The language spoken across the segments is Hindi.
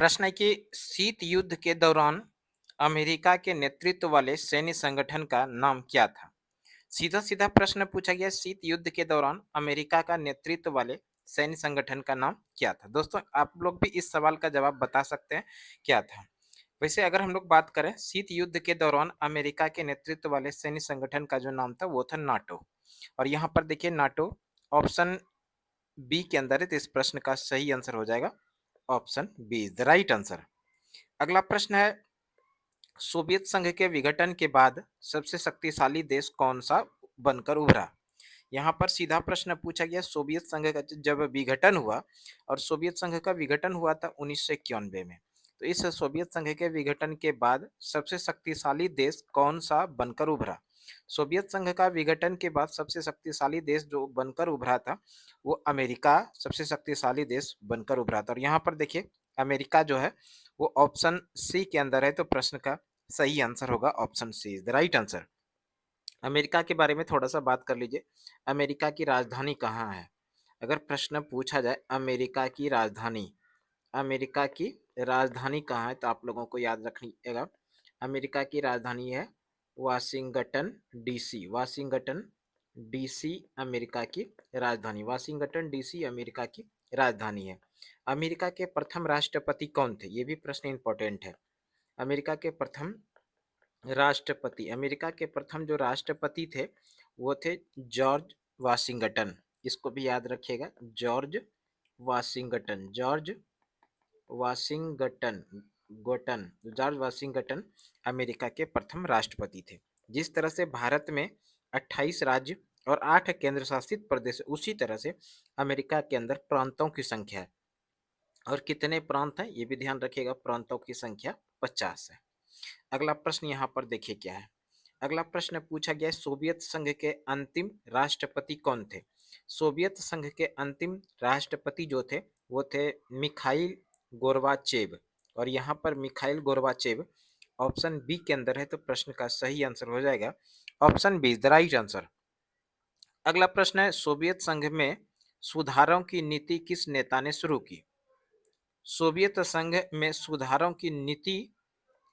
प्रश्न है कि शीत युद्ध के दौरान अमेरिका के नेतृत्व वाले सैन्य संगठन का नाम क्या था? सीधा सीधा प्रश्न पूछा गया, शीत युद्ध के दौरान अमेरिका का नेतृत्व वाले सैन्य संगठन का नाम क्या था? दोस्तों, आप लोग भी इस सवाल का जवाब बता सकते हैं, क्या था? वैसे अगर हम लोग बात करें, शीत युद्ध के दौरान अमेरिका के नेतृत्व वाले सैन्य संगठन का जो नाम था वो था नाटो। और यहाँ पर देखिए, नाटो ऑप्शन बी के अंदर है, तो इस प्रश्न का सही आंसर हो जाएगा option B is the right answer. अगला प्रश्न है, सोवियत संघ के विघटन के बाद सबसे शक्तिशाली देश कौन सा बनकर उभरा? यहाँ पर सीधा प्रश्न पूछा गया, सोवियत संघ का जब विघटन हुआ, और सोवियत संघ का विघटन हुआ था 1991 में। तो इस सोवियत संघ के विघटन के बाद सबसे शक्तिशाली देश कौन सा बनकर उभरा? सोवियत संघ का विघटन के बाद सबसे शक्तिशाली देश जो बनकर उभरा था, वो अमेरिका सबसे शक्तिशाली देश बनकर उभरा था। और यहाँ पर देखिए, अमेरिका जो है वो ऑप्शन सी के अंदर है, तो प्रश्न का सही आंसर होगा option C is the right answer. America के बारे में थोड़ा सा बात कर लीजिए। अमेरिका की राजधानी कहाँ है? अगर प्रश्न पूछा जाए अमेरिका की राजधानी कहाँ है, तो आप लोगों को याद रखिएगा, अमेरिका की राजधानी है Washington DC. Washington DC America की राजधानी, वाशिंगटन डीसी अमेरिका की राजधानी है। अमेरिका के प्रथम राष्ट्रपति कौन थे? ये भी प्रश्न इंपॉर्टेंट है। अमेरिका के प्रथम अमेरिका के प्रथम जो राष्ट्रपति थे वो थे जॉर्ज वाशिंगटन। इसको भी याद रखिएगा, George Washington George Washington America के प्रथम राष्ट्रपति थे। जिस तरह से भारत में 28 राज्य और 8 केंद्र शासित प्रदेश, उसी तरह से अमेरिका के अंदर प्रांतों की संख्या है। और कितने प्रांत हैं ये भी ध्यान रखिएगा, प्रांतों की संख्या 50 है। अगला प्रश्न यहाँ पर देखिए क्या है। अगला प्रश्न पूछा गया है, सोवियत संघ के अंतिम राष्ट्रपति कौन थे? सोवियत संघ के अंतिम राष्ट्रपति जो थे वो थे मिखाइल गोर्बाचेव। और यहाँ पर मिखाइल गोर्बाचेव ऑप्शन बी के अंदर है, तो प्रश्न का सही आंसर हो जाएगा option B is the right answer. अगला प्रश्न है, सोवियत संघ में सुधारों की नीति किस नेता ने शुरू की? सोवियत संघ में सुधारों की नीति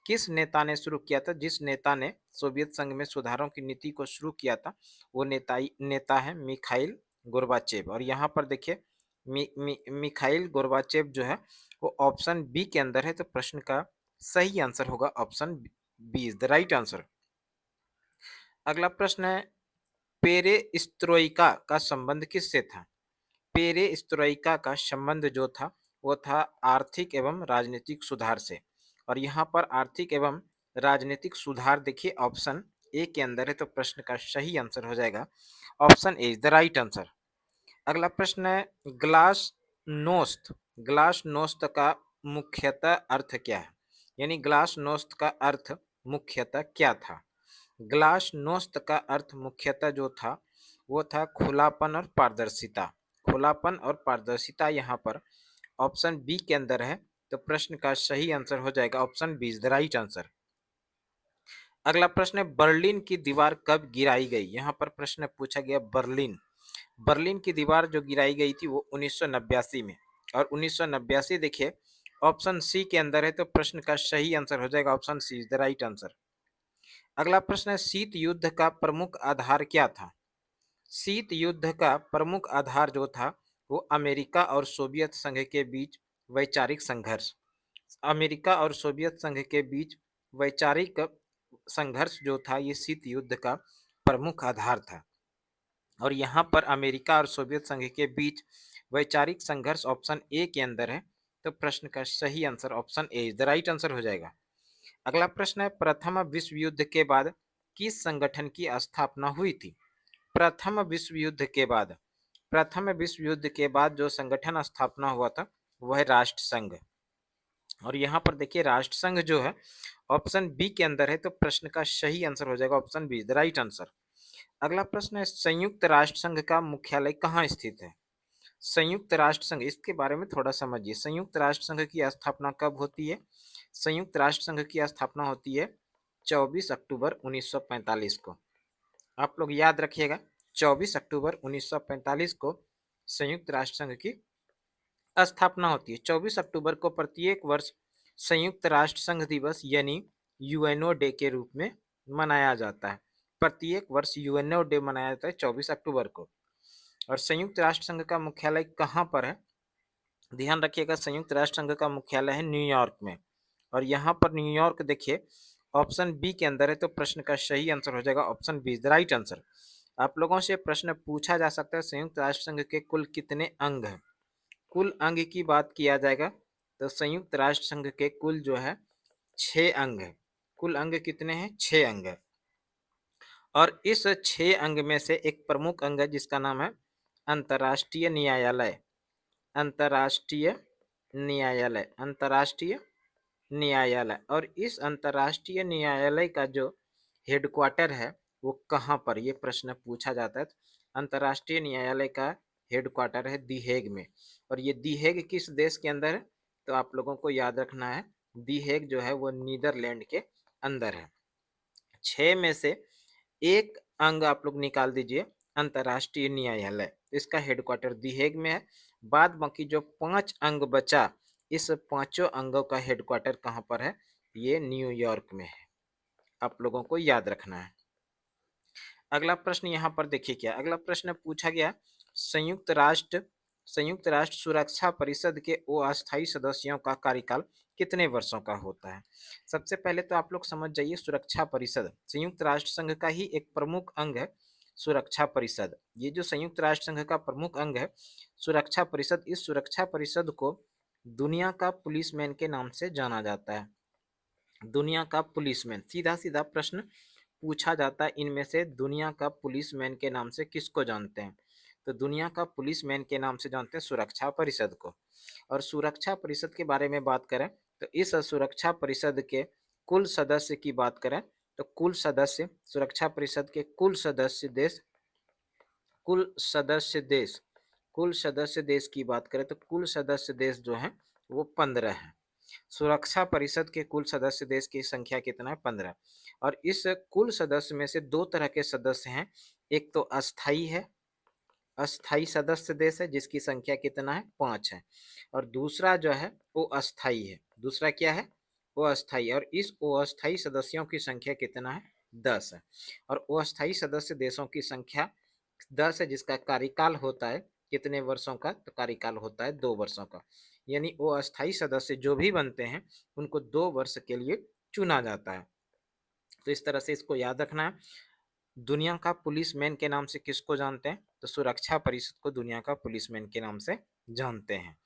किस नेता ने शुरू किया था? जिस नेता ने सोवियत संघ में सुधारों की नीति को शुरू किया था वो नेता है मिखाइल गोर्बाचेव। और यहाँ पर देखिए, मिखाइल गोर्बाचेव जो है वो ऑप्शन बी के अंदर है, तो प्रश्न का सही आंसर होगा option B is the right answer. अगला प्रश्न है, पेरेस्ट्रोइका का संबंध किससे था? पेरेस्ट्रोइका का संबंध जो था वो था आर्थिक एवं राजनीतिक सुधार से। और यहाँ पर आर्थिक एवं राजनीतिक सुधार देखिए ऑप्शन ए के अंदर है, तो प्रश्न का सही आंसर हो जाएगा option A is the right answer. अगला प्रश्न है, ग्लास नोस्त का मुख्यतः अर्थ क्या है? यानी ग्लास नोस्त का अर्थ मुख्यतः क्या था? ग्लास नोस्त का अर्थ मुख्यतः जो था वो था खुलापन और पारदर्शिता। खुलापन और पारदर्शिता यहाँ पर ऑप्शन बी के अंदर है, तो प्रश्न का सही आंसर हो जाएगा option B is the right answer. अगला प्रश्न है, बर्लिन की दीवार कब गिराई गई? यहाँ पर प्रश्न पूछा गया, बर्लिन की दीवार जो गिराई गई थी वो 1989 में। और 1989 देखिए ऑप्शन सी के अंदर है, तो प्रश्न का सही आंसर हो जाएगा option C is the right answer. अगला प्रश्न है, शीत युद्ध का प्रमुख आधार क्या था? शीत युद्ध का प्रमुख आधार जो था वो अमेरिका और सोवियत संघ के बीच वैचारिक संघर्ष। अमेरिका और सोवियत संघ के बीच वैचारिक संघर्ष जो था ये शीत युद्ध का प्रमुख आधार था। और यहाँ पर अमेरिका और सोवियत संघ के बीच वैचारिक संघर्ष ऑप्शन ए के अंदर है, तो प्रश्न का सही answer option A is the right answer हो जाएगा। अगला प्रश्न है, प्रथम विश्व युद्ध के बाद किस संगठन की स्थापना हुई थी? प्रथम विश्व युद्ध के बाद जो संगठन स्थापना हुआ था वह है राष्ट्र संघ। और यहाँ पर देखिए राष्ट्र संघ जो है ऑप्शन बी के अंदर है, तो प्रश्न का सही आंसर हो जाएगा option B the right answer. अगला प्रश्न है, संयुक्त राष्ट्र संघ का मुख्यालय कहाँ स्थित है? संयुक्त राष्ट्र संघ, इसके बारे में थोड़ा समझिए। संयुक्त राष्ट्र संघ की स्थापना कब होती है? संयुक्त राष्ट्र संघ की स्थापना होती है 24 अक्टूबर 1945 को। आप लोग याद रखिएगा, 24 अक्टूबर 1945 को संयुक्त राष्ट्र संघ की स्थापना होती है। 24 अक्टूबर को प्रत्येक वर्ष संयुक्त राष्ट्र संघ दिवस यानी यूएनओ डे के रूप में मनाया जाता है। प्रत्येक वर्ष यूएनओ डे मनाया जाता है 24 अक्टूबर को। और संयुक्त राष्ट्र संघ का मुख्यालय कहाँ पर है? ध्यान रखिएगा, संयुक्त राष्ट्र संघ का मुख्यालय है न्यूयॉर्क में। और यहाँ पर न्यूयॉर्क देखिए ऑप्शन बी के अंदर है, तो प्रश्न का सही आंसर हो जाएगा option B is the right answer. आप लोगों से प्रश्न पूछा जा सकता है संयुक्त राष्ट्र संघ के कुल कितने अंग हैं? कुल अंग की बात किया जाएगा तो संयुक्त राष्ट्र संघ के कुल जो है 6 अंग है। कुल अंग कितने हैं? 6 अंग है। और इस 6 अंग में से एक प्रमुख अंग है जिसका नाम है अंतर्राष्ट्रीय न्यायालय। अंतर्राष्ट्रीय न्यायालय, अंतर्राष्ट्रीय न्यायालय। और इस अंतर्राष्ट्रीय न्यायालय का जो हेडक्वार्टर है वो कहाँ पर, ये प्रश्न पूछा जाता है। अंतर्राष्ट्रीय न्यायालय का हेडक्वार्टर है दी हेग में। और ये दी हेग किस देश के अंदर है? तो आप लोगों को याद रखना है दी हेग जो है वो नीदरलैंड के अंदर है। 6 में से एक अंग आप लोग निकाल दीजिए अंतर्राष्ट्रीय न्यायालय, इसका हेडक्वार्टर दी हेग में है। बाद बाकी जो 5 अंग बचा, इस पांचों अंगों का हेडक्वार्टर कहाँ पर है? ये न्यूयॉर्क में है। आप लोगों को याद रखना है। अगला प्रश्न यहाँ पर देखिए क्या अगला प्रश्न पूछा गया, संयुक्त राष्ट्र सुरक्षा परिषद के अस्थायी सदस्यों का कार्यकाल कितने वर्षों का होता है? सबसे पहले तो आप लोग समझ जाइए, सुरक्षा परिषद संयुक्त राष्ट्र संघ का ही एक प्रमुख अंग है। सुरक्षा परिषद, ये जो संयुक्त राष्ट्र संघ का प्रमुख अंग है सुरक्षा परिषद, इस सुरक्षा परिषद को दुनिया का पुलिसमैन के नाम से जाना जाता है। दुनिया का पुलिसमैन, सीधा सीधा प्रश्न पूछा जाता है इनमें से दुनिया का पुलिसमैन के नाम से किसको जानते हैं? तो दुनिया का पुलिसमैन के नाम से जानते हैं सुरक्षा परिषद को। और सुरक्षा परिषद के बारे में बात करें तो इस सुरक्षा परिषद के कुल सदस्य की बात करें तो कुल सदस्य सुरक्षा परिषद के कुल सदस्य देश की बात करें तो कुल सदस्य देश जो है वो 15 है। सुरक्षा परिषद के कुल सदस्य देश की संख्या कितना है? 15। और इस कुल सदस्य में से दो तरह के सदस्य हैं, एक तो अस्थाई है, अस्थाई सदस्य देश है जिसकी संख्या कितना है? 5 है। और दूसरा जो है वो अस्थाई है। दूसरा क्या है? वो अस्थाई। और इस अस्थाई सदस्यों की संख्या कितना है? 10 है। और अस्थाई सदस्य देशों की संख्या 10 है जिसका कार्यकाल होता है कितने वर्षों का? तो कार्यकाल होता है 2 वर्षों का। यानी वो अस्थाई सदस्य जो भी बनते हैं उनको 2 वर्ष के लिए चुना जाता है। तो इस तरह से इसको याद रखना है। दुनिया का पुलिसमैन के नाम से किसको जानते हैं? तो सुरक्षा परिषद को दुनिया का पुलिसमैन के नाम से जानते हैं।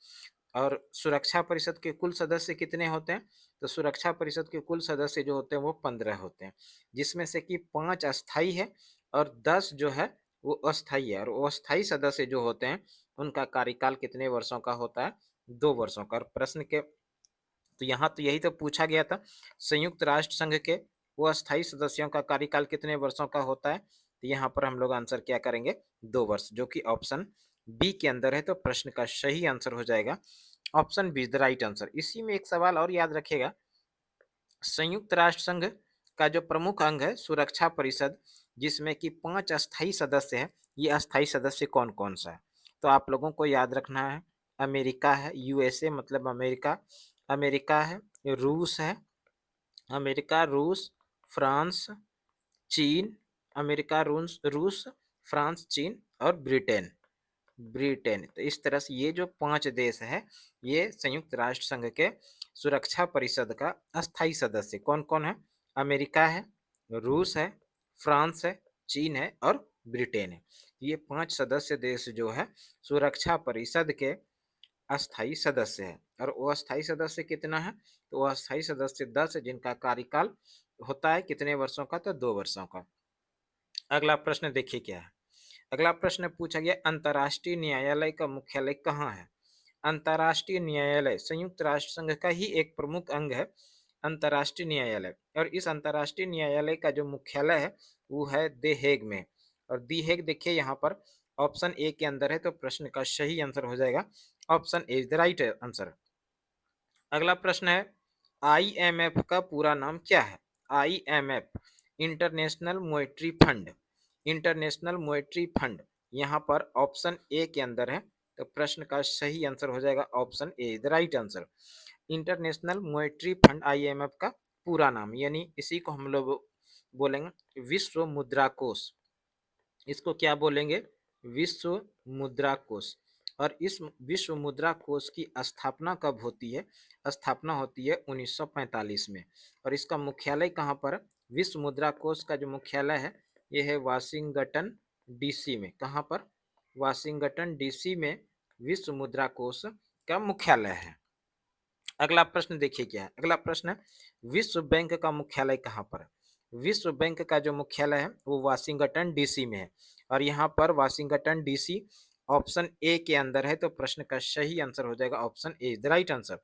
और सुरक्षा परिषद के कुल सदस्य कितने होते हैं? तो सुरक्षा परिषद के कुल सदस्य जो होते हैं वो 15 होते हैं, जिसमें से कि 5 अस्थाई है और 10 जो है वो अस्थाई है। और वो अस्थाई सदस्य जो होते हैं उनका कार्यकाल कितने वर्षों का होता है? 2 वर्षों का। और प्रश्न के तो यहाँ तो यही तो पूछा गया था, संयुक्त राष्ट्र संघ के वो अस्थायी सदस्यों का कार्यकाल कितने वर्षों का होता है? तो यहाँ पर हम लोग आंसर क्या करेंगे? 2 वर्ष, जो कि ऑप्शन बी के अंदर है। तो प्रश्न का सही आंसर हो जाएगा option B the right answer. इसी में एक सवाल और याद रखेगा, संयुक्त राष्ट्र संघ का जो प्रमुख अंग है सुरक्षा परिषद, जिसमें कि 5 अस्थायी सदस्य हैं, ये अस्थायी सदस्य कौन कौन सा है? तो आप लोगों को याद रखना है, अमेरिका है, यूएसए मतलब अमेरिका, अमेरिका है, रूस है, अमेरिका, रूस, फ्रांस, चीन, अमेरिका, रूस, फ्रांस, चीन और ब्रिटेन। ब्रिटेन। तो इस तरह से ये जो 5 देश है ये संयुक्त राष्ट्र संघ के सुरक्षा परिषद का अस्थायी सदस्य कौन कौन है? अमेरिका है, रूस है, फ्रांस है, चीन है और ब्रिटेन है। ये 5 सदस्य देश जो है सुरक्षा परिषद के अस्थायी सदस्य है। और वो अस्थायी सदस्य कितना है? तो वो अस्थायी सदस्य 10 है जिनका कार्यकाल होता है कितने वर्षों का? तो 2 वर्षों का। अगला प्रश्न देखिए क्या है। अगला प्रश्न पूछा गया, अंतर्राष्ट्रीय न्यायालय का मुख्यालय कहाँ है? अंतर्राष्ट्रीय न्यायालय संयुक्त राष्ट्र संघ का ही एक प्रमुख अंग है, अंतर्राष्ट्रीय न्यायालय। और इस अंतर्राष्ट्रीय न्यायालय का जो मुख्यालय है वो है द हेग में। और दी हेग देखिए यहाँ पर ऑप्शन ए के अंदर है, तो प्रश्न का सही आंसर हो जाएगा option A is the right answer. अगला प्रश्न है, आईएमएफ का पूरा नाम क्या है? IMF, international monetary fund. International monetary fund यहाँ पर ऑप्शन ए के अंदर है तो प्रश्न का सही आंसर हो जाएगा option A the right answer. International monetary fund IMF का पूरा नाम, यानी इसी को हम लोग बोलेंगे विश्व मुद्रा कोष। इसको क्या बोलेंगे? विश्व मुद्रा कोष। और इस विश्व मुद्रा कोष की स्थापना कब होती है? स्थापना होती है 1945 में। और इसका मुख्यालय कहाँ पर? विश्व मुद्रा कोष का जो मुख्यालय है ये है वाशिंगटन डीसी में। कहाँ पर? वाशिंगटन डीसी में विश्व मुद्रा कोष का मुख्यालय है। अगला प्रश्न देखिए क्या है। अगला प्रश्न है विश्व बैंक का मुख्यालय कहाँ पर है? विश्व बैंक का जो मुख्यालय है वो वाशिंगटन डीसी में है। और यहाँ पर वाशिंगटन डीसी ऑप्शन ए के अंदर है। तो प्रश्न का सही आंसर हो जाएगा option A the right answer.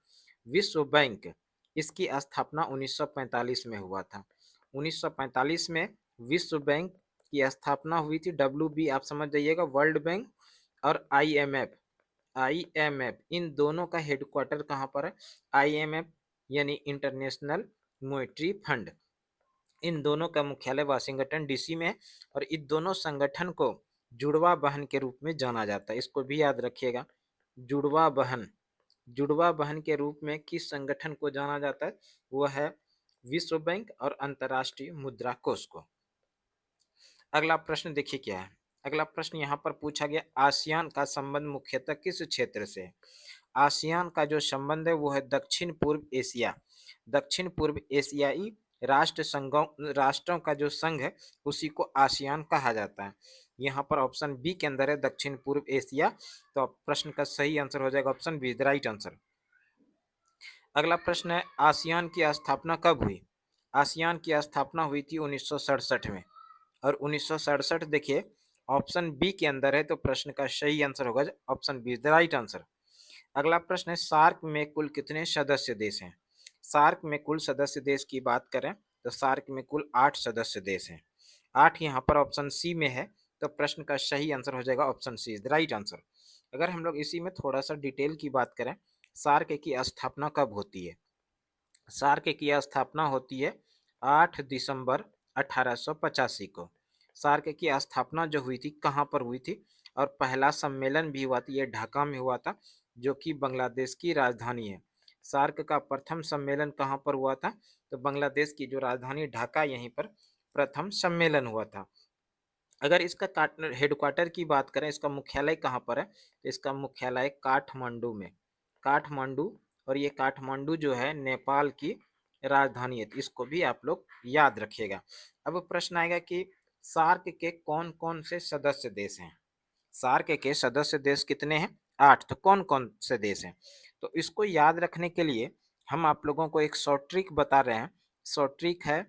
विश्व बैंक इसकी स्थापना 1945 में हुआ था। 1945 में विश्व बैंक की स्थापना हुई थी। WB आप समझ जाइएगा, वर्ल्ड बैंक। और आईएमएफ इन दोनों का हेडक्वार्टर कहाँ पर है? आईएमएफ यानी इंटरनेशनल मॉनेटरी फंड, इन दोनों का मुख्यालय वाशिंगटन डीसी में है। और इन दोनों संगठन को जुड़वा बहन के रूप में जाना जाता है। इसको भी याद रखिएगा, जुड़वा बहन। जुड़वा बहन के रूप में किस संगठन को जाना जाता है? वह है विश्व बैंक और अंतर्राष्ट्रीय मुद्रा कोष को। अगला प्रश्न देखिए क्या है। अगला प्रश्न यहाँ पर पूछा गया आसियान का संबंध मुख्यतः किस क्षेत्र से है? आसियान का जो संबंध है वो है दक्षिण पूर्व एशिया। दक्षिण पूर्व एशियाई राष्ट्रों का जो संघ है उसी को आसियान कहा जाता है। यहाँ पर ऑप्शन बी के अंदर है दक्षिण पूर्व एशिया। तो प्रश्न का सही आंसर हो जाएगा option B the right answer. अगला प्रश्न है आसियान की स्थापना कब हुई? आसियान की स्थापना हुई थी 1967 में। और 1967 देखिए ऑप्शन बी के अंदर है। तो प्रश्न का सही आंसर होगा option B the right answer. अगला प्रश्न है सार्क में कुल कितने सदस्य देश हैं? सार्क में कुल सदस्य देश की बात करें तो सार्क में कुल 8 सदस्य देश हैं। 8 यहाँ पर ऑप्शन सी में है। तो प्रश्न का सही आंसर हो जाएगा option C is the right answer. अगर हम लोग इसी में थोड़ा सा डिटेल की बात करें, सार्क की स्थापना कब होती है? सार्क की स्थापना होती है 8 दिसंबर 1885 को। सार्क की स्थापना जो हुई थी कहाँ पर हुई थी? और पहला सम्मेलन भी हुआ था, ये ढाका में हुआ था, जो कि बांग्लादेश की राजधानी है। सार्क का प्रथम सम्मेलन कहाँ पर हुआ था? तो बांग्लादेश की जो राजधानी ढाका, यहीं पर प्रथम सम्मेलन हुआ था। अगर इसका हेडक्वार्टर की बात करें, इसका मुख्यालय कहाँ पर है? तो इसका मुख्यालय काठमांडू में। काठमांडू। और ये काठमांडू जो है नेपाल की राजधानी है। तो इसको भी आप लोग याद रखिएगा। अब प्रश्न आएगा कि सार्क के कौन कौन से सदस्य देश हैं? सार्क के सदस्य देश कितने हैं? 8। तो कौन कौन से देश हैं? तो इसको याद रखने के लिए हम आप लोगों को एक शॉर्ट ट्रिक बता रहे हैं। शॉर्ट ट्रिक है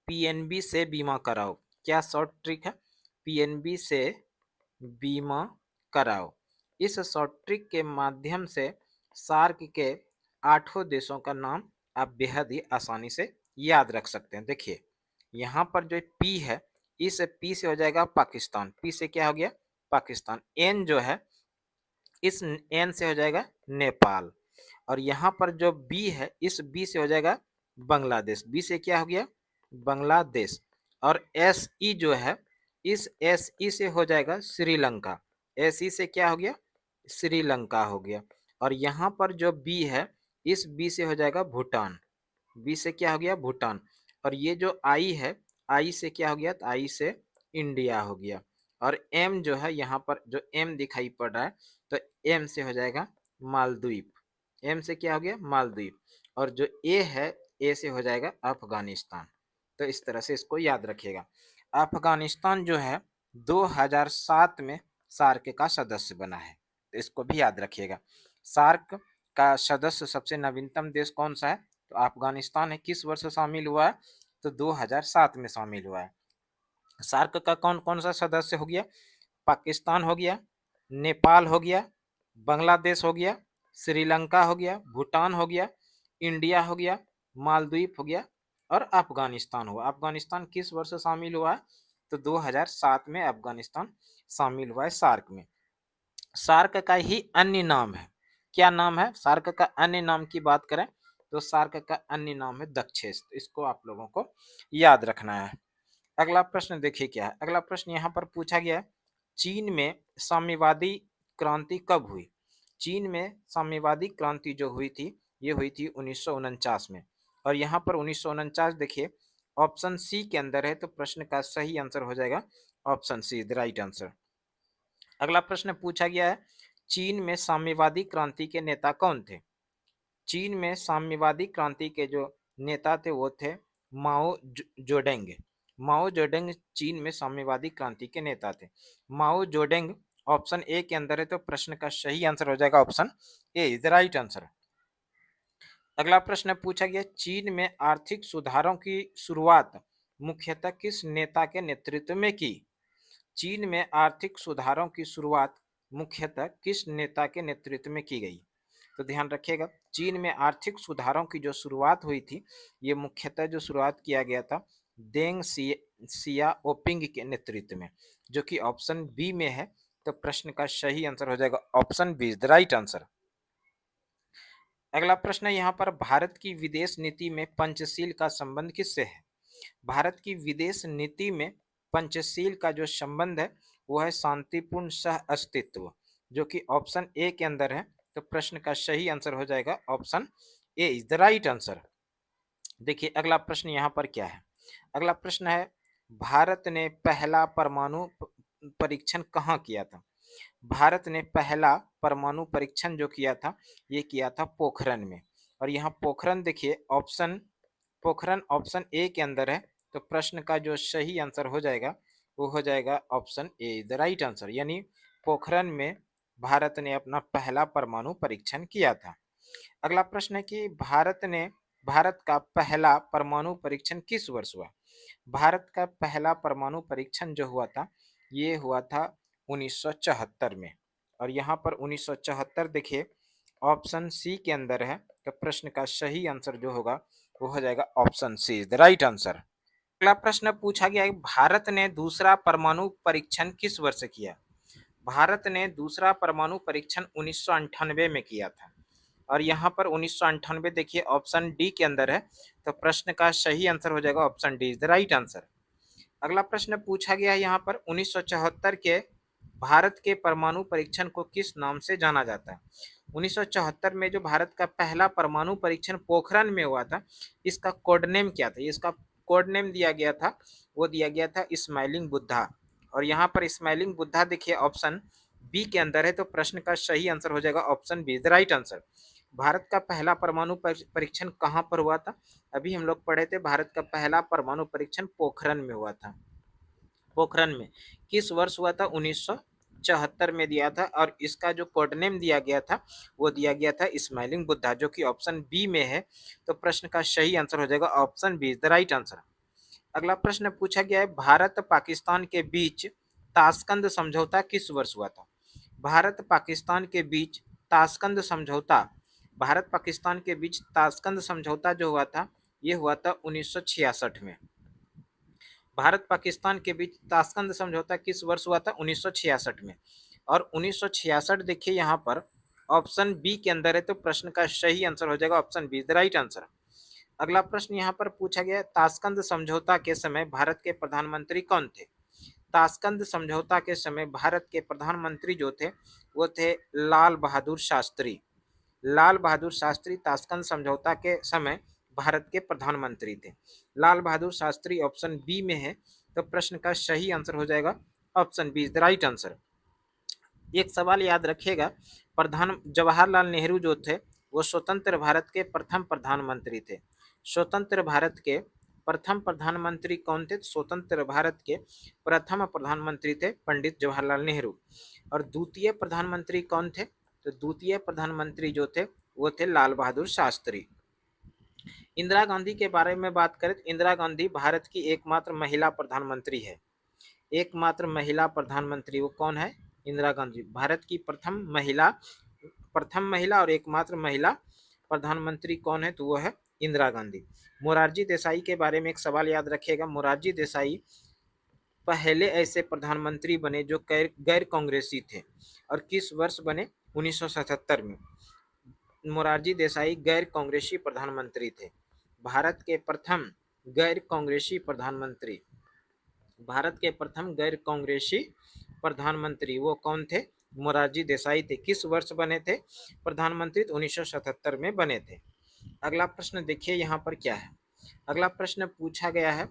पीएनबी से बीमा कराओ। क्या शॉर्ट ट्रिक है? पीएनबी से बीमा कराओ। इस शॉर्ट ट्रिक के माध्यम से सार्क के 8 देशों का नाम आप बेहद ही आसानी से याद रख सकते हैं। देखिए यहाँ पर जो पी है, इस पी से हो जाएगा पाकिस्तान। पी से क्या हो गया? पाकिस्तान। एन जो है, इस एन से हो जाएगा नेपाल। और यहाँ पर जो बी है, इस बी से हो जाएगा बांग्लादेश। बी से क्या हो गया? बांग्लादेश। और एस ई जो है, इस एस ई से हो जाएगा श्रीलंका। एस ई से क्या हो गया? श्रीलंका हो गया। और यहाँ पर जो बी है, इस बी से हो जाएगा भूटान। बी से क्या हो गया? भूटान। और ये जो आई है, आई से क्या हो गया? तो आई से इंडिया हो गया। और एम जो है, यहाँ पर जो एम दिखाई पड़ रहा है, तो एम से हो जाएगा मालदीव। एम से क्या हो गया? मालदीव। और जो ए है, ए से हो जाएगा अफगानिस्तान। तो इस तरह से इसको याद रखिएगा। अफगानिस्तान जो है 2007 में सार्क का सदस्य बना है। तो इसको भी याद रखिएगा। सार्क का सदस्य सबसे नवीनतम देश कौन सा है? तो अफगानिस्तान है। किस वर्ष शामिल हुआ है? तो 2007 में शामिल हुआ है। सार्क का कौन कौन सा सदस्य हो गया? पाकिस्तान हो गया, नेपाल हो गया, बांग्लादेश हो गया, श्रीलंका हो गया, भूटान हो गया, इंडिया हो गया, मालदीव हो गया और अफगानिस्तान हुआ। अफगानिस्तान किस वर्ष शामिल हुआ है? तो 2007 में अफगानिस्तान शामिल हुआ है सार्क में। सार्क का ही अन्य नाम है। क्या नाम है? सार्क का अन्य नाम की बात करें तो सार्क का अन्य नाम है दक्षेस। तो इसको आप लोगों को याद रखना है। अगला प्रश्न देखिए क्या है। अगला प्रश्न यहाँ पर पूछा गया है चीन में साम्यवादी क्रांति कब हुई? चीन में साम्यवादी क्रांति जो हुई थी, ये हुई थी 1949 में। और यहाँ पर 1949 देखिए ऑप्शन सी के अंदर है, तो प्रश्न का सही आंसर हो जाएगा option C, the right answer. अगला प्रश्न पूछा गया है, चीन में साम्यवादी क्रांति के नेता कौन थे? चीन में साम्यवादी क्रांति के जो नेता थे वो थे जोडेंग। माओ जोडेंग चीन में साम्यवादी क्रांति के नेता थे। माओ जोडेंग ऑप्शन ए के अंदर है, तो प्रश्न का सही आंसर हो जाएगा option A, is the right answer. अगला प्रश्न पूछा गया, चीन में आर्थिक सुधारों की शुरुआत मुख्यतः किस नेता के नेतृत्व में की? चीन में आर्थिक सुधारों की शुरुआत मुख्यतः किस नेता के नेतृत्व में की गई? तो ध्यान रखिएगा, चीन में आर्थिक सुधारों की जो शुरुआत हुई थी, ये मुख्यतः जो शुरुआत किया गया था सियाओपिंग के नेतृत्व में, जो कि ऑप्शन बी में है। तो प्रश्न का सही आंसर हो जाएगा option B, the right answer. अगला प्रश्न है यहाँ पर, भारत की विदेश नीति में पंचशील का संबंध किससे है? भारत की विदेश नीति में पंचशील का जो संबंध है वो है शांतिपूर्ण सह अस्तित्व, जो कि ऑप्शन ए के अंदर है। तो प्रश्न का सही आंसर हो जाएगा option A, is the right answer. देखिए अगला प्रश्न यहाँ पर क्या है? अगला प्रश्न है, भारत ने पहला परमाणु परीक्षण कहाँ किया था? भारत ने पहला परमाणु परीक्षण जो किया था, ये किया था पोखरण में। और यहाँ पोखरण देखिए पोखरण ऑप्शन ए के अंदर है। तो प्रश्न का जो सही आंसर हो जाएगा वो हो जाएगा option A, the right answer. यानी पोखरण में भारत ने अपना पहला परमाणु परीक्षण किया था। अगला प्रश्न है कि भारत का पहला परमाणु परीक्षण किस वर्ष हुआ? भारत का पहला परमाणु परीक्षण जो हुआ था, ये हुआ था 1974 में। और यहाँ पर 1974 देखिए ऑप्शन सी के अंदर है। तो प्रश्न का सही आंसर जो होगा वो हो जाएगा option C, the right answer. अगला प्रश्न पूछा गया है, भारत ने दूसरा परमाणु परीक्षण किस वर्ष किया? भारत ने दूसरा परमाणु परीक्षण 1998 में किया था। और यहाँ पर 1998 देखिए ऑप्शन डी के अंदर है। तो प्रश्न का सही आंसर हो जाएगा option D, the right answer. अगला प्रश्न पूछा गया है यहाँ पर, 1974 के भारत के परमाणु परीक्षण को किस नाम से जाना जाता है? 1974 में जो भारत का पहला परमाणु परीक्षण पोखरण में हुआ था, इसका कोड नेम क्या था? इसका कोड नेम दिया गया था, वो दिया गया था स्माइलिंग बुद्धा। और यहाँ पर स्माइलिंग बुद्धा देखिए ऑप्शन बी के अंदर है। तो प्रश्न का सही आंसर हो जाएगा option B, the right answer. Bharat का पहला परमाणु परीक्षण कहाँ पर हुआ था? अभी हम लोग पढ़े थे, भारत का पहला परमाणु परीक्षण पोखरण में हुआ था। पोखरण में किस वर्ष हुआ था? 1974 में दिया था। और इसका जो कोड नेम दिया गया था वो दिया गया था स्माइलिंग बुद्धा, जो कि ऑप्शन बी में है। तो प्रश्न का सही आंसर हो जाएगा option B, the right answer. अगला प्रश्न पूछा गया है, भारत पाकिस्तान के बीच ताशकंद समझौता किस वर्ष हुआ था? भारत पाकिस्तान के बीच ताशकंद समझौता भारत पाकिस्तान के बीच ताशकंद समझौता जो हुआ था, ये हुआ था 1966 में। भारत पाकिस्तान के बीच ताशकंद समझौता किस वर्ष हुआ था? 1966 में। और 1966 देखिए यहाँ पर ऑप्शन बी के अंदर है। तो प्रश्न का सही आंसर हो जाएगा option B, the right answer. अगला प्रश्न यहाँ पर पूछा गया, ताशकंद समझौता के समय भारत के प्रधानमंत्री कौन थे? ताशकंद समझौता के समय भारत के प्रधानमंत्री जो थे वो थे लाल बहादुर शास्त्री। लाल बहादुर शास्त्री ताशकंद समझौता के समय भारत के प्रधानमंत्री थे। लाल बहादुर शास्त्री ऑप्शन बी में है। तो प्रश्न का सही आंसर हो जाएगा option B, the right answer. एक सवाल याद रखिएगा, जवाहरलाल नेहरू जो थे वो स्वतंत्र भारत के प्रथम प्रधानमंत्री थे। स्वतंत्र भारत के प्रथम प्रधानमंत्री कौन थे? स्वतंत्र भारत के प्रथम प्रधानमंत्री थे पंडित जवाहरलाल नेहरू। और द्वितीय प्रधानमंत्री कौन थे? तो द्वितीय प्रधानमंत्री जो थे वो थे लाल बहादुर शास्त्री। इंदिरा गांधी के बारे में बात करें तो इंदिरा गांधी भारत की एकमात्र महिला प्रधानमंत्री है। एकमात्र महिला प्रधानमंत्री वो कौन है? इंदिरा गांधी, भारत की प्रथम महिला और एकमात्र महिला प्रधानमंत्री कौन है? तो वो है इंदिरा गांधी। मोरारजी देसाई के बारे में एक सवाल याद रखिएगा, मोरारजी देसाई पहले ऐसे प्रधानमंत्री बने जो गैर कांग्रेसी थे। और किस वर्ष बने? 1977 में। मोरारजी देसाई गैर कांग्रेसी प्रधानमंत्री थे। भारत के प्रथम गैर कांग्रेसी प्रधानमंत्री, भारत के प्रथम गैर कांग्रेसी प्रधानमंत्री वो कौन थे? मोरारजी देसाई थे, किस वर्ष बने थे प्रधानमंत्री? 1977 में बने थे। अगला प्रश्न देखिए यहाँ पर क्या है। अगला प्रश्न पूछा गया है,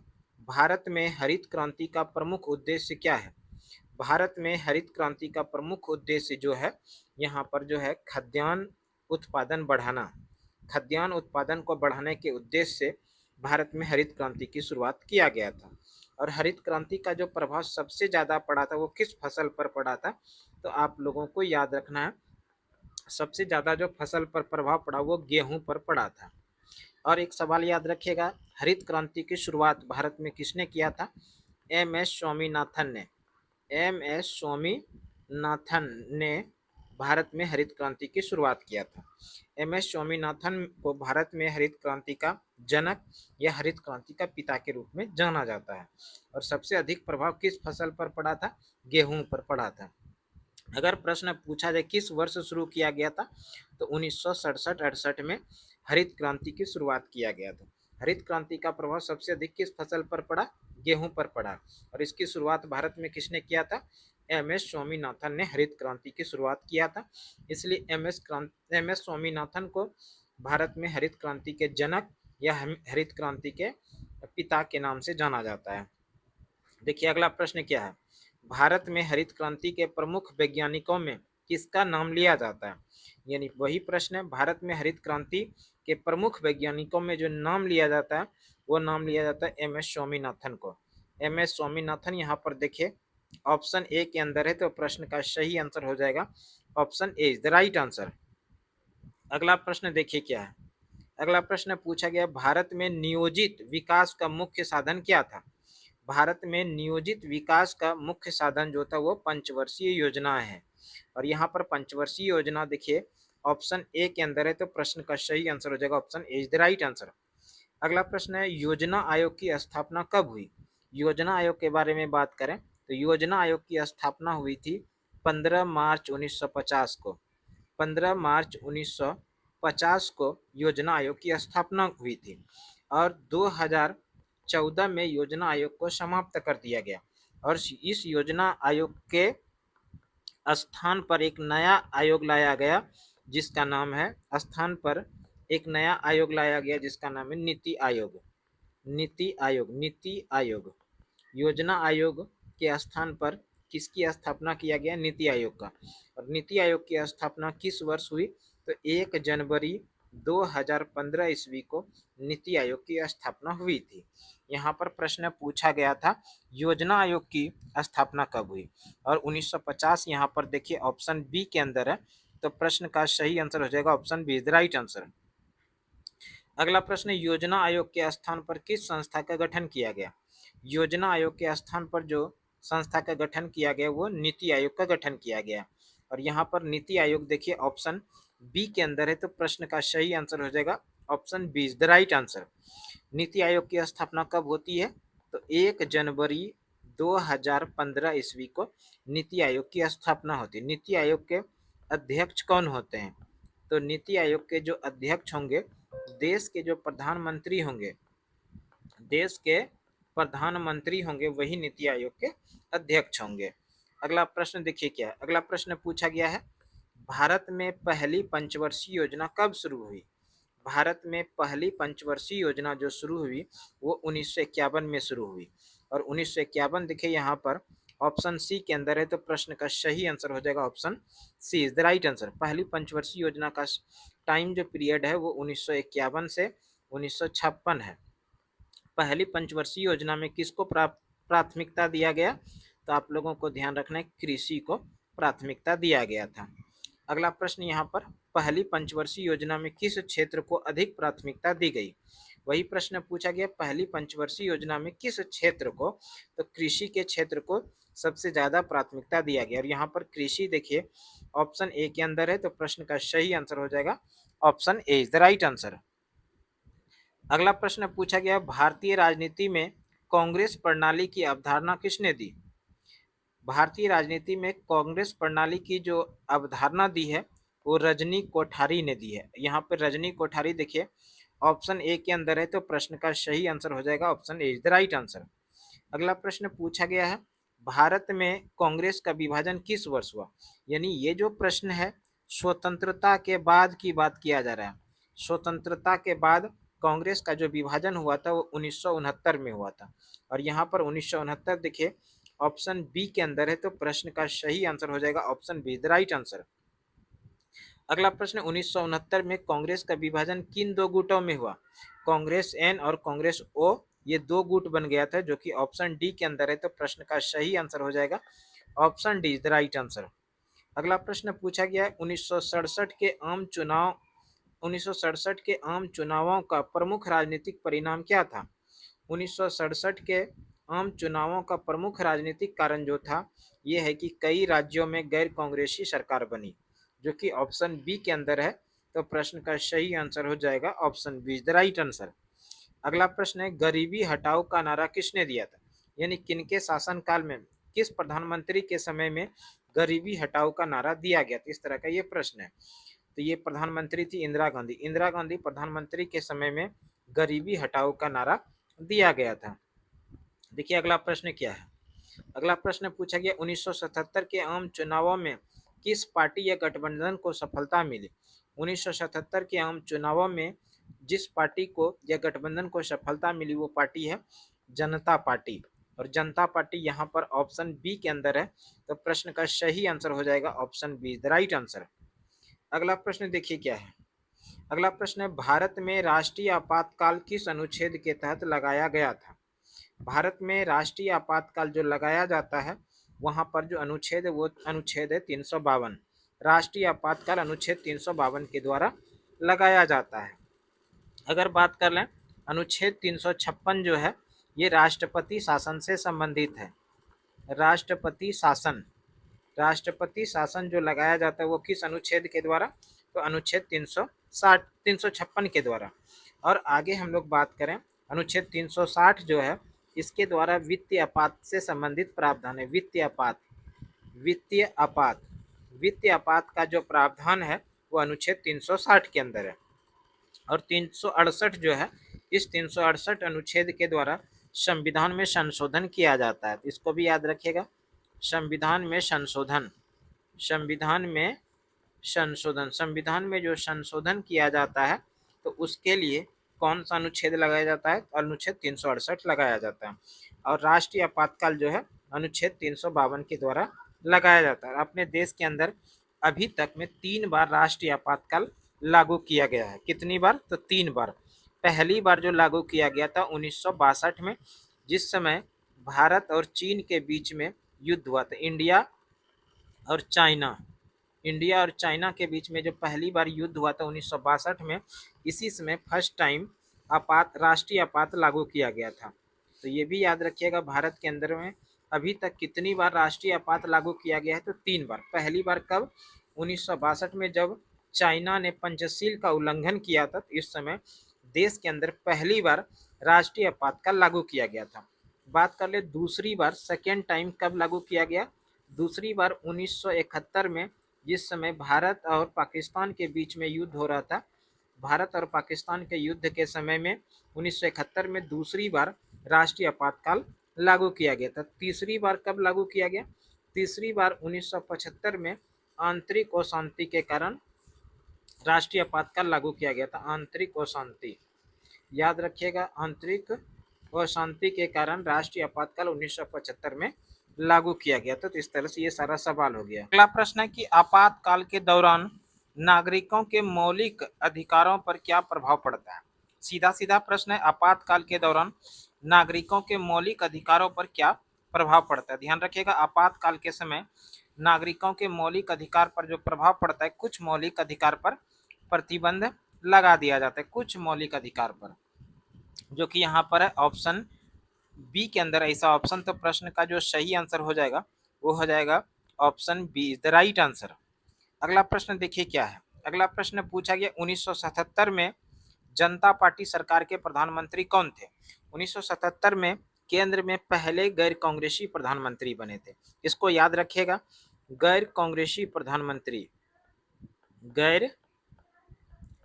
भारत में हरित क्रांति का प्रमुख उद्देश्य क्या है? भारत में हरित क्रांति का प्रमुख उद्देश्य जो है यहाँ पर जो है खाद्यान्न उत्पादन बढ़ाना। खाद्यान्न उत्पादन को बढ़ाने के उद्देश्य से भारत में हरित क्रांति की शुरुआत किया गया था। और हरित क्रांति का जो प्रभाव सबसे ज़्यादा पड़ा था वो किस फसल पर पड़ा था? तो आप लोगों को याद रखना है, सबसे ज़्यादा जो फसल पर प्रभाव पड़ा वो गेहूं पर पड़ा था। और एक सवाल याद रखिएगा, हरित क्रांति की शुरुआत भारत में किसने किया था? एम एस स्वामीनाथन ने। एम एस स्वामीनाथन ने भारत में हरित क्रांति की शुरुआत किया था। एम एस स्वामीनाथन को भारत में हरित क्रांति का जनक या हरित क्रांति का पिता के रूप में जाना जाता है। और सबसे अधिक प्रभाव किस फसल पर पड़ा था? गेहूं पर पड़ा था। अगर प्रश्न पूछा जाए किस वर्ष शुरू किया गया था, तो 1967-68 में हरित क्रांति की शुरुआत किया गया था। हरित क्रांति का प्रभाव सबसे अधिक किस फसल पर पड़ा? गेहूं पर पड़ा। और इसकी शुरुआत भारत में किसने किया था? एम एस स्वामीनाथन ने हरित क्रांति की शुरुआत किया था। इसलिए एम एस स्वामीनाथन को भारत में हरित क्रांति के जनक या हरित क्रांति के पिता के नाम से जाना जाता है। देखिए अगला प्रश्न क्या है, भारत में हरित क्रांति के प्रमुख वैज्ञानिकों में किसका नाम लिया जाता है? यानी वही प्रश्न है, भारत में हरित क्रांति के प्रमुख वैज्ञानिकों में जो नाम लिया जाता है वो नाम लिया जाता है एम एस स्वामीनाथन को। एम एस स्वामीनाथन यहाँ पर देखिए ऑप्शन ए के अंदर है, तो प्रश्न का सही आंसर हो जाएगा option A is the right answer. अगला प्रश्न देखिए क्या है। अगला प्रश्न पूछा गया, भारत में नियोजित विकास का मुख्य साधन क्या था? भारत में नियोजित विकास का मुख्य साधन जो था वो पंचवर्षीय योजना है। और यहाँ पर पंचवर्षीय योजना देखिए ऑप्शन ए के अंदर है, तो प्रश्न का सही आंसर हो जाएगा option A is the right answer. अगला प्रश्न है, योजना आयोग की स्थापना कब हुई? योजना आयोग के बारे में बात करें तो योजना आयोग की स्थापना हुई थी 15 मार्च 1950 को। 15 मार्च 1950 को योजना आयोग की स्थापना हुई थी। और 2014 में योजना आयोग को समाप्त कर दिया गया। और इस योजना आयोग के स्थान पर एक नया आयोग लाया गया जिसका नाम है, स्थान पर एक नया आयोग लाया गया जिसका नाम है नीति आयोग। नीति आयोग, नीति आयोग। योजना आयोग के स्थान पर किसकी स्थापना किया गया? नीति आयोग का। और नीति आयोग की स्थापना किस वर्ष हुई? तो 1 जनवरी 2015 ईस्वी को नीति आयोग की स्थापना हुई थी। यहाँ पर प्रश्न पूछा गया था योजना आयोग की स्थापना कब हुई? और 1950 यहाँ पर देखिए ऑप्शन बी के अंदर है, तो प्रश्न का सही आंसर हो जाएगा option B is the right answer. अगला प्रश्न, योजना आयोग के स्थान पर किस संस्था का गठन किया गया? योजना आयोग के स्थान पर जो संस्था का गठन किया गया वो नीति आयोग का गठन किया गया। और यहाँ पर नीति आयोग देखिए ऑप्शन बी के अंदर है, तो प्रश्न का सही आंसर हो जाएगा option B is the right answer. NITI Aayog की स्थापना कब होती है? तो 1 जनवरी 2015 ईस्वी को नीति आयोग की स्थापना होती है। नीति आयोग के अध्यक्ष कौन होते हैं? तो नीति आयोग के जो अध्यक्ष होंगे, देश के जो प्रधानमंत्री होंगे, देश के प्रधानमंत्री होंगे वही नीति आयोग के अध्यक्ष होंगे। अगला प्रश्न देखिए क्या है। अगला प्रश्न पूछा गया है, भारत में पहली पंचवर्षीय योजना कब शुरू हुई? भारत में पहली पंचवर्षीय योजना जो शुरू हुई वो 1951 में शुरू हुई। और 1951 देखिए यहाँ पर ऑप्शन सी के अंदर है, तो प्रश्न का सही आंसर हो जाएगा option C is the right answer. पहली पंचवर्षीय योजना का टाइम जो पीरियड है वो 1951 से 1956 है। पहली पंचवर्षीय योजना में किसको प्राथमिकता दिया गया? तो आप लोगों को ध्यान रखना है, कृषि को प्राथमिकता दिया गया था। अगला प्रश्न यहाँ पर, पहली पंचवर्षीय योजना में किस क्षेत्र को अधिक प्राथमिकता दी गई? वही प्रश्न पूछा गया, पहली पंचवर्षीय योजना में किस क्षेत्र को? तो कृषि के क्षेत्र को सबसे ज्यादा प्राथमिकता दिया गया। और यहाँ पर कृषि देखिए ऑप्शन ए के अंदर है, तो प्रश्न का सही आंसर हो जाएगा option A is the right answer. अगला प्रश्न पूछा गया, भारतीय राजनीति में कांग्रेस प्रणाली की अवधारणा किसने दी? भारतीय राजनीति में कांग्रेस प्रणाली की जो अवधारणा दी है वो रजनी कोठारी ने दी है। यहाँ पर रजनी कोठारी देखिए ऑप्शन ए के अंदर है, तो प्रश्न का सही आंसर हो जाएगा option A is the right answer. अगला प्रश्न पूछा गया है, भारत में कांग्रेस का विभाजन किस वर्ष हुआ? यानी ये जो प्रश्न है स्वतंत्रता के बाद की बात किया जा रहा है। स्वतंत्रता के बाद कांग्रेस का जो विभाजन हुआ था वो 1969 में हुआ था। और यहाँ पर 1969 देखिए ऑप्शन बी के अंदर है, तो प्रश्न का सही आंसर हो जाएगा option B, the right answer. अगला प्रश्न, 1969 में कांग्रेस का विभाजन किन दो गुटों में हुआ? कांग्रेस एन और कांग्रेस ओ, ये दो गुट बन गया था, जो कि ऑप्शन डी के अंदर है, तो प्रश्न का सही आंसर हो जाएगा option D, the right answer. अगला प्रश्न पूछा गया है 1967 के आम चुनावों का प्रमुख राजनीतिक परिणाम क्या था? 1967 के आम चुनावों का प्रमुख राजनीतिक कारण जो था ये है कि कई राज्यों में गैर कांग्रेसी सरकार बनी, जो कि ऑप्शन बी के अंदर है, तो प्रश्न का सही आंसर हो जाएगा option B, the right answer. अगला प्रश्न है गरीबी हटाओ का नारा किसने दिया था? यानी किनके शासनकाल में, किस प्रधानमंत्री के समय में गरीबी हटाओ का नारा दिया गया था, इस तरह का ये प्रश्न है। तो ये प्रधानमंत्री थी इंदिरा गांधी। इंदिरा गांधी प्रधानमंत्री के समय में गरीबी हटाओ का नारा दिया गया था। देखिए अगला प्रश्न क्या है। अगला प्रश्न पूछा गया 1977 के आम चुनावों में किस पार्टी या गठबंधन को सफलता मिली? 1977 के आम चुनावों में जिस पार्टी को या गठबंधन को सफलता मिली वो पार्टी है जनता पार्टी। और जनता पार्टी यहाँ पर ऑप्शन बी के अंदर है, तो प्रश्न का सही आंसर हो जाएगा option B, the right answer. अगला प्रश्न देखिए क्या है। अगला प्रश्न है भारत में राष्ट्रीय आपातकाल किस अनुच्छेद के तहत लगाया गया था? भारत में राष्ट्रीय आपातकाल जो लगाया जाता है वहां पर जो अनुच्छेद है वो अनुच्छेद है 352। राष्ट्रीय आपातकाल अनुच्छेद 352 के द्वारा लगाया जाता है। अगर बात कर लें अनुच्छेद 356 जो है ये राष्ट्रपति शासन से संबंधित है। राष्ट्रपति शासन, राष्ट्रपति शासन जो लगाया जाता है वो किस अनुच्छेद के द्वारा? तो अनुच्छेद 356 के द्वारा। और आगे हम लोग बात करें अनुच्छेद 360 जो है इसके द्वारा वित्तीय आपात से संबंधित प्रावधान है। वित्तीय आपात, वित्तीय आपात, वित्तीय आपात का जो प्रावधान है वो अनुच्छेद 360 के अंदर है। और 368 जो है इस 368 अनुच्छेद के द्वारा संविधान में संशोधन किया जाता है, इसको भी याद रखिएगा। संविधान में संशोधन, संविधान में संशोधन, संविधान में जो संशोधन किया जाता है तो उसके लिए कौन सा अनुच्छेद लगाया जाता है? अनुच्छेद 368 लगाया जाता है। और राष्ट्रीय आपातकाल जो है अनुच्छेद 352 के द्वारा लगाया जाता है। अपने देश के अंदर अभी तक में 3 बार राष्ट्रीय आपातकाल लागू किया गया है। कितनी बार? तो 3 बार। पहली बार जो लागू किया गया था 1962 में, जिस समय भारत और चीन के बीच में युद्ध हुआ था। इंडिया और चाइना, इंडिया और चाइना के बीच में जो पहली बार युद्ध हुआ था 1962 में, इसी समय फर्स्ट टाइम राष्ट्रीय आपात लागू किया गया था। तो ये भी याद रखिएगा भारत के अंदर में अभी तक कितनी बार राष्ट्रीय आपात लागू किया गया है? तो 3 बार। पहली बार कब? 1962 में जब चाइना ने पंचशील का उल्लंघन किया था, तो इस समय देश के अंदर पहली बार राष्ट्रीय आपातकाल लागू किया गया था। बात कर ले दूसरी बार, सेकेंड टाइम कब लागू किया गया? दूसरी बार 1971 में, जिस समय भारत और पाकिस्तान के बीच में युद्ध हो रहा था। भारत और पाकिस्तान के युद्ध के समय में 1971 में दूसरी बार राष्ट्रीय आपातकाल लागू किया गया था। तीसरी बार कब लागू किया गया? तीसरी बार 1975 में आंतरिक अशांति के कारण राष्ट्रीय आपातकाल लागू किया गया था। आंतरिक अशांति, याद रखिएगा, आंतरिक अशांति के कारण राष्ट्रीय आपातकाल 1975 में लागू किया गया था। तो इस तरह से ये सारा सवाल हो गया। अगला प्रश्न है कि आपातकाल के दौरान नागरिकों के मौलिक अधिकारों पर क्या प्रभाव पड़ता है? सीधा सीधा प्रश्न है, आपातकाल के दौरान नागरिकों के मौलिक अधिकारों पर क्या प्रभाव पड़ता है? ध्यान रखिएगा आपातकाल के समय नागरिकों के मौलिक अधिकार पर जो प्रभाव पड़ता है, कुछ मौलिक अधिकार पर प्रतिबंध लगा दिया जाता है, कुछ मौलिक अधिकार पर, जो कि यहाँ पर है ऑप्शन बी के अंदर ऐसा ऑप्शन। तो प्रश्न का जो सही आंसर हो जाएगा वो हो जाएगा option B, the right answer. अगला प्रश्न देखिए क्या है। अगला प्रश्न पूछा गया 1977 में जनता पार्टी सरकार के प्रधानमंत्री कौन थे? 1977 में केंद्र में पहले गैर कांग्रेसी प्रधानमंत्री बने थे। इसको याद रखिएगा, गैर कांग्रेसी प्रधानमंत्री, गैर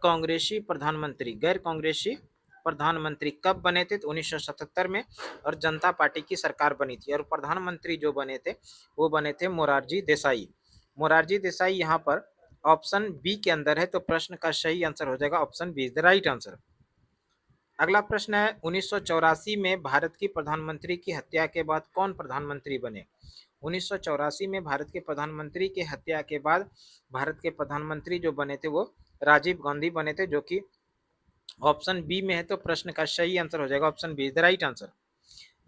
कांग्रेसी प्रधानमंत्री, गैर कांग्रेसी प्रधानमंत्री कब बने थे? तो 1977 में, और जनता पार्टी की सरकार बनी थी और प्रधानमंत्री जो बने थे वो बने थे मोरारजी देसाई। मोरारजी देसाई यहाँ पर ऑप्शन बी के अंदर है, तो प्रश्न का सही आंसर हो जाएगा option B is the right answer. अगला प्रश्न है 1984 में भारत की प्रधानमंत्री की हत्या के बाद कौन प्रधानमंत्री बने? 1984 में भारत के प्रधानमंत्री की हत्या के बाद भारत के प्रधानमंत्री जो बने थे वो राजीव गांधी बने थे, जो कि ऑप्शन बी में है, तो प्रश्न का सही आंसर हो जाएगा option B is the right answer.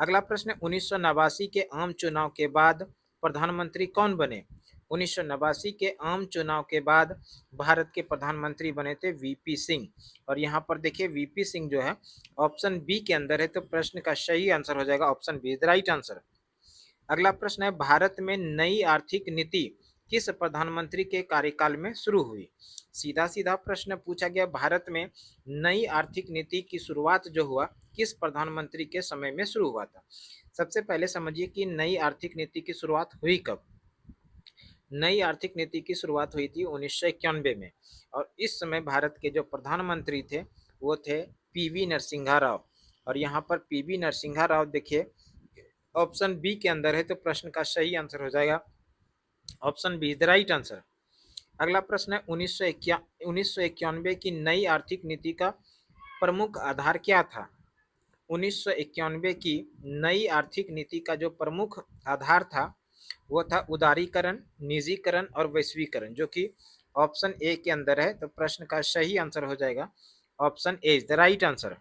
अगला प्रश्न है 1989 के आम चुनाव के बाद प्रधानमंत्री कौन बने? 1989 के आम चुनाव के बाद भारत के प्रधानमंत्री बने थे वीपी सिंह, और यहाँ पर देखिए वीपी सिंह जो है ऑप्शन बी के अंदर है, तो प्रश्न का सही आंसर हो जाएगा option B is the right answer. अगला प्रश्न है भारत में नई आर्थिक नीति किस प्रधानमंत्री के कार्यकाल में शुरू हुई? सीधा सीधा प्रश्न पूछा गया, भारत में नई आर्थिक नीति की शुरुआत जो हुआ किस प्रधानमंत्री के समय में शुरू हुआ था? सबसे पहले समझिए कि नई आर्थिक नीति की शुरुआत हुई कब। नई आर्थिक नीति की शुरुआत हुई थी 1991 में, और इस समय भारत के जो प्रधानमंत्री थे वो थे पीवी नरसिम्हा राव, और यहाँ पर पीवी नरसिम्हा राव देखिए ऑप्शन बी के अंदर है, तो प्रश्न का सही आंसर हो जाएगा option B is the right answer. अगला प्रश्न है 1991 की नई आर्थिक नीति का प्रमुख आधार क्या था? 1991 की नई आर्थिक नीति का जो प्रमुख आधार था वो था उदारीकरण, निजीकरण और वैश्वीकरण, जो कि ऑप्शन ए के अंदर है, तो प्रश्न का सही आंसर हो जाएगा option A is the right answer.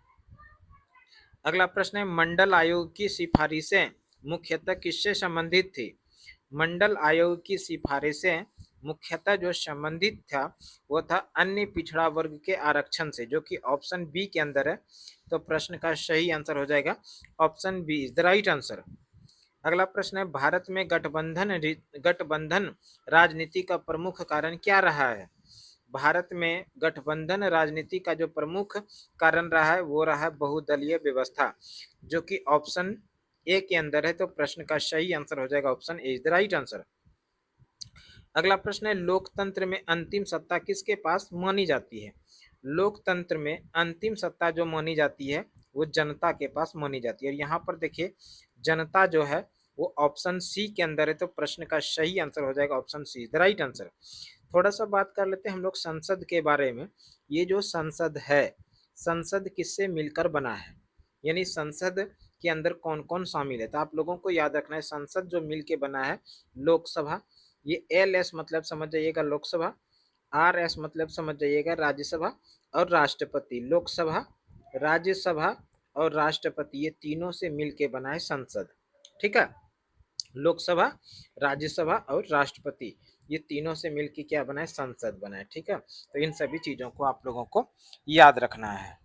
अगला प्रश्न है मंडल आयोग की सिफारिशें मुख्यतः किससे संबंधित थी? मंडल आयोग की सिफारिशें मुख्यतः जो संबंधित था वो था अन्य पिछड़ा वर्ग के आरक्षण से, जो कि ऑप्शन बी के अंदर है, तो प्रश्न का सही आंसर हो जाएगा option B is the right answer. अगला प्रश्न है भारत में गठबंधन राजनीति का प्रमुख कारण क्या रहा है? भारत में गठबंधन राजनीति का जो प्रमुख कारण रहा है वो रहा है बहुदलीय व्यवस्था, जो कि ऑप्शन ए के अंदर है, तो प्रश्न का सही आंसर हो जाएगा option A is the right answer. अगला प्रश्न है लोकतंत्र में अंतिम सत्ता किसके पास मानी जाती है? लोकतंत्र में अंतिम सत्ता जो मानी जाती है वो जनता के पास मानी जाती है, और यहाँ पर देखिए जनता जो है वो ऑप्शन सी के अंदर है, तो प्रश्न का सही आंसर हो जाएगा option C is the right answer. थोड़ा सा बात कर लेते हैं हम लोग संसद के बारे में। ये जो संसद है, संसद किससे मिलकर बना है, यानी संसद के अंदर कौन कौन शामिल है? तो आप लोगों को याद रखना है संसद जो मिल के बना है लोकसभा, ये एल एस मतलब समझ जाइएगा लोकसभा, आर एस मतलब समझ जाइएगा राज्यसभा, और राष्ट्रपति। लोकसभा, राज्यसभा और राष्ट्रपति ये तीनों से मिलके बना है संसद, ठीक है। लोकसभा, राज्यसभा और राष्ट्रपति ये तीनों से मिलके क्या बना है? संसद बना है, ठीक है। तो इन सभी चीजों को आप लोगों को याद रखना है।